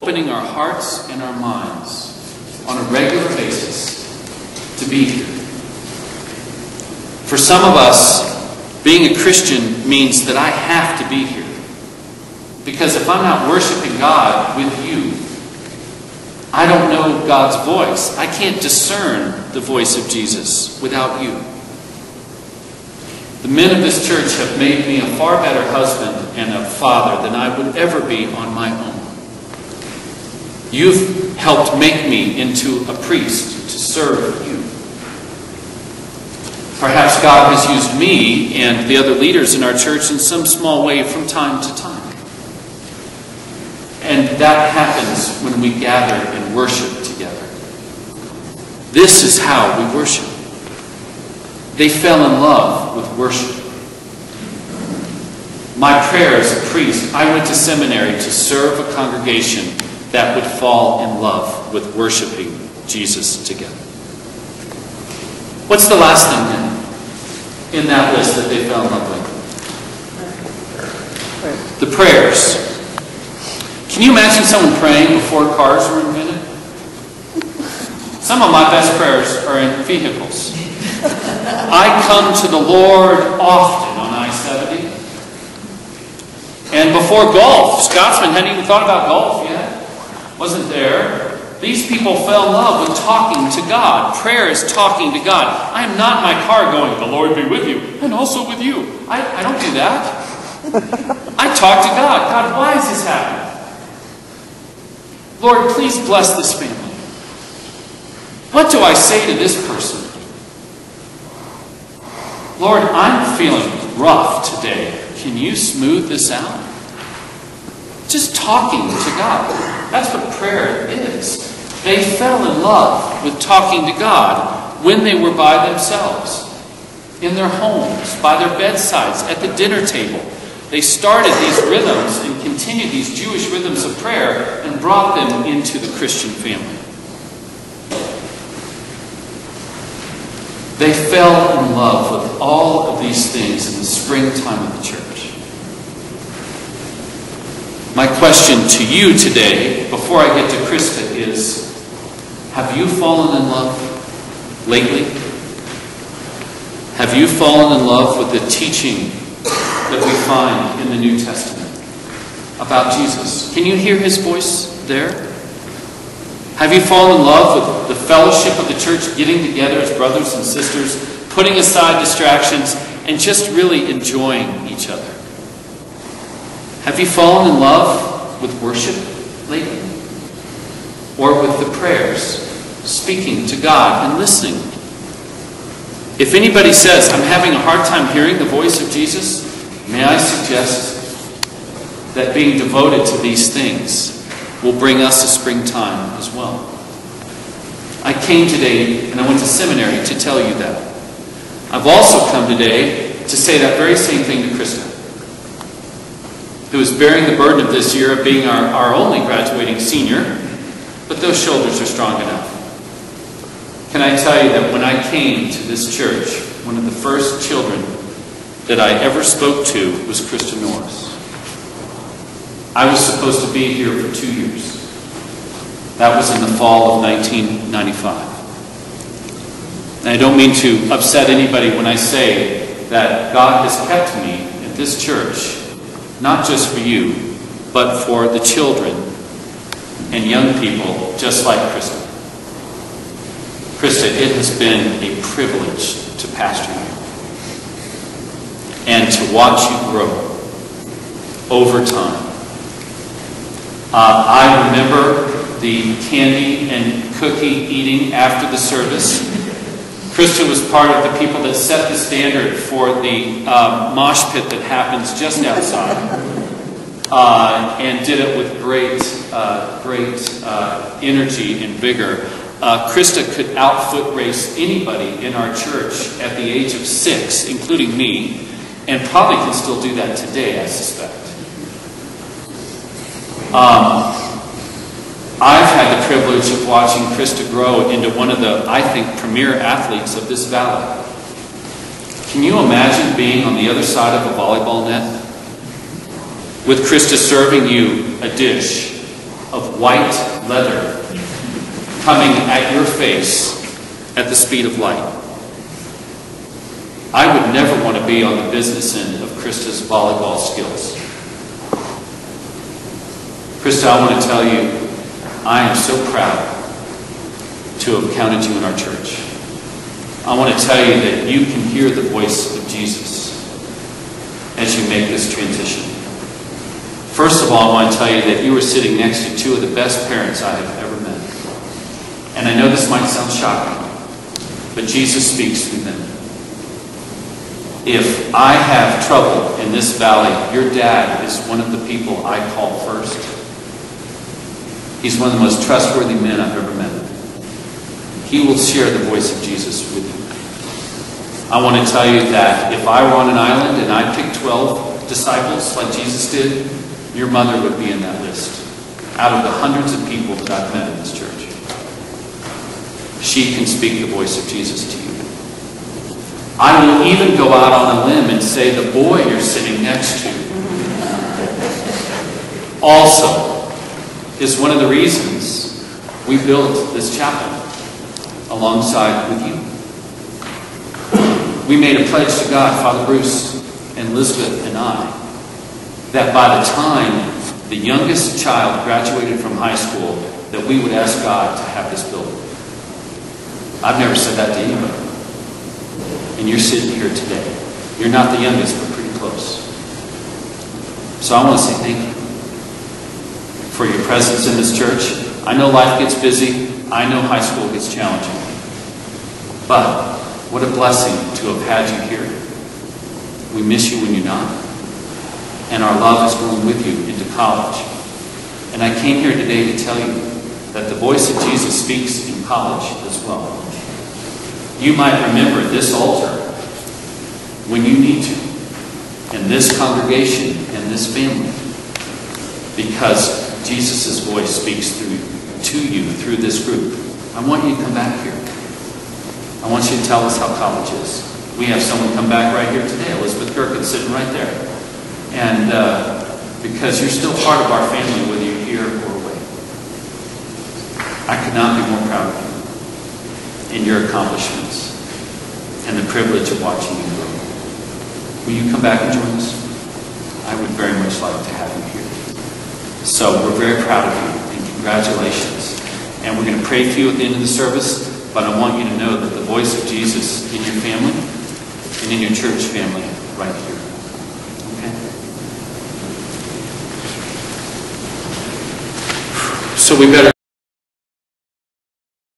opening our hearts and our minds on a regular basis to be here. For some of us, being a Christian means that I have to be here. Because if I'm not worshiping God with you, I don't know God's voice. I can't discern the voice of Jesus without you. The men of this church have made me a far better husband and a father than I would ever be on my own. You've helped make me into a priest to serve you. Perhaps God has used me and the other leaders in our church in some small way from time to time. And that happens when we gather and worship together. This is how we worship. They fell in love with worship. My prayer as a priest, I went to seminary to serve a congregation that would fall in love with worshiping Jesus together. What's the last thing then in that list that they fell in love with? The prayers. Can you imagine someone praying before cars were invented? Some of my best prayers are in vehicles. I come to the Lord often on I-70. And before golf, Scotsman hadn't even thought about golf yet. Wasn't there. These people fell in love with talking to God. Prayer is talking to God. I am not in my car going, the Lord be with you, and also with you. I don't do that. I talk to God. God, why is this happening? Lord, please bless this family. What do I say to this person? Lord, I'm feeling rough today. Can you smooth this out? Just talking to God. That's what prayer is. They fell in love with talking to God when they were by themselves, in their homes, by their bedsides, at the dinner table. They started these rhythms and continued these Jewish rhythms of prayer and brought them into the Christian family. They fell in love with all of these things in the springtime of the church. My question to you today, before I get to Krista, is, have you fallen in love lately? Have you fallen in love with the teaching that we find in the New Testament about Jesus? Can you hear his voice there? Have you fallen in love with the fellowship of the church, getting together as brothers and sisters, putting aside distractions, and just really enjoying each other? Have you fallen in love with worship lately? Or with the prayers, speaking to God and listening? If anybody says, I'm having a hard time hearing the voice of Jesus, may I suggest that being devoted to these things will bring us a springtime as well. I came today and I went to seminary to tell you that. I've also come today to say that very same thing to Krista, who is bearing the burden of this year of being our only graduating senior, but those shoulders are strong enough. Can I tell you that when I came to this church, one of the first children that I ever spoke to was Krista Norris. I was supposed to be here for 2 years. That was in the fall of 1995. And I don't mean to upset anybody when I say that God has kept me at this church, not just for you, but for the children and young people just like Krista. Krista, it has been a privilege to pastor you and to watch you grow over time. I remember the candy and cookie eating after the service. Krista was part of the people that set the standard for the mosh pit that happens just outside, and did it with great energy and vigor. Krista could out-foot race anybody in our church at the age of 6, including me, and probably can still do that today, I suspect. I've had the privilege of watching Krista grow into one of the, I think, premier athletes of this valley. Can you imagine being on the other side of a volleyball net with Krista serving you a dish of white leather coming at your face at the speed of light. I would never want to be on the business end of Krista's volleyball skills. Krista, I want to tell you, I am so proud to have counted you in our church. I want to tell you that you can hear the voice of Jesus as you make this transition. First of all, I want to tell you that you are sitting next to two of the best parents I have ever met. And I know this might sound shocking, but Jesus speaks through them. If I have trouble in this valley, your dad is one of the people I call first. He's one of the most trustworthy men I've ever met. He will share the voice of Jesus with you. I want to tell you that if I were on an island and I picked 12 disciples like Jesus did, your mother would be in that list, out of the hundreds of people that I've met in this church. She can speak the voice of Jesus to you. I will even go out on a limb and say the boy you're sitting next to also is one of the reasons we built this chapel alongside with you. We made a pledge to God, Father Bruce and Elizabeth and I, that by the time the youngest child graduated from high school, that we would ask God to have this building. I've never said that to anybody. And you're sitting here today. You're not the youngest, but pretty close. So I want to say thank you for your presence in this church. I know life gets busy. I know high school gets challenging. But what a blessing to have had you here. We miss you when you're not. And our love is going with you into college. And I came here today to tell you that the voice of Jesus speaks in college as well. You might remember this altar when you need to, and this congregation and this family, because Jesus' voice speaks to you through this group. I want you to come back here. I want you to tell us how college is. We have someone come back right here today. Elizabeth Gerken's sitting right there. And because you're still part of our family, whether you're here or away. I could not be more proud of you in your accomplishments and the privilege of watching you grow. Will you come back and join us? I would very much like to have you here. So we're very proud of you and congratulations. And we're going to pray for you at the end of the service, but I want you to know that the voice of Jesus in your family and in your church family right here. Okay? So we better